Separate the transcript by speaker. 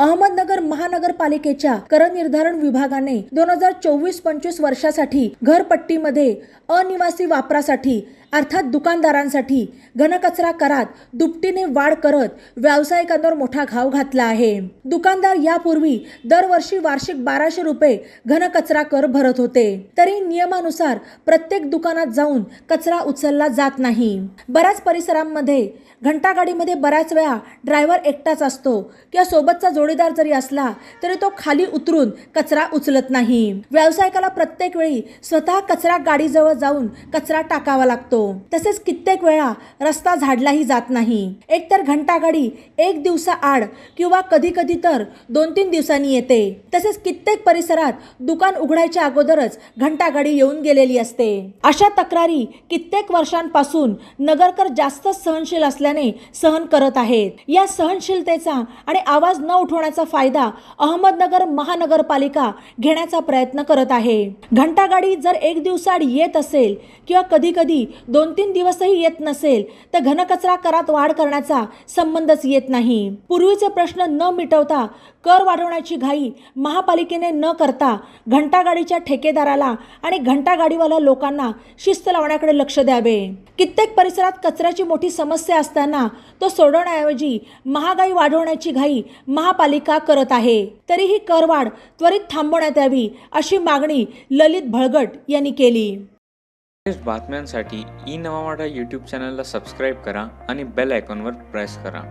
Speaker 1: अहमदनगर महानगरपालिकेच्या कर निर्धारण विभागाने 2024-25 वर्षासाठी घरपट्टीमध्ये अनिवासी वापरासाठी अर्थात दुकानदारांसाठी घनकचरा करात दुपटीने वाढ करत व्यावसायिकांवर मोठा घाव घातला आहे। दुकानदार यापूर्वी दरवर्षी वार्षिक 1200 रुपये घनकचरा कर भरत होते, तरी नियमानुसार प्रत्येक दुकानात जाऊन कचरा उचलला जात नाही। बऱ्याच परिसरांमध्ये घंटागाडीमध्ये बऱ्याच वेळा ड्रायव्हर एकटाच असतो किंवा सोबतचा जोडीदार जरी असला तरी तो खाली उतरून कचरा उचलत नाही। व्यावसायिकाला प्रत्येक वेळी स्वतः कचरा गाडीजवळ जाऊन कचरा टाकावा लागतो। तसेच कित्येक वेळा रस्ता झाडलाही जात नाही। एकतर घंटागाडी एक दिवसाआड किंवा कधी कधी तर 2-3 दिवसांनी येते। तसेच कित्येक परिसरात दुकान उघडायच्या अगोदरच घंटागाडी येऊन गेलेली असते। अशा तक्रारी कित्येक वर्षांपासून नगरकर जास्त सहनशील असल्याने सहन करत आहेत। या सहनशीलतेचा आणि आवाज न उठवण्याचा फायदा अहमदनगर महानगरपालिका घेण्याचा प्रयत्न करत आहे। घंटागाडी जर एक दिवसाआड येत असेल किंवा कधी कधी 2-3 दिवसही येत नसेल तर घनकचरा करात वाढ करण्याचा संबंधच येत नाही। पूर्वीचे प्रश्न न मिटवता कर वाढवण्याची घाई महापालिकेने न करता घंटागाडीच्या ठेकेदाराला आणि घंटागाडीवाल्या लोकांना शिस्त लावण्याकडे लक्ष द्यावे। कित्येक परिसरात कचऱ्याची मोठी समस्या असताना तो सोडवण्याऐवजी महागाई वाढवण्याची घाई महापालिका करत आहे। तरीही करवाढ त्वरित थांबवण्यात यावी अशी मागणी ललित भळगट यांनी केली।
Speaker 2: बातम्यांसाठी ई नवा मराठा यूट्यूब चॅनलला सबस्क्राईब करा आणि बेल आयकॉनवर प्रेस करा।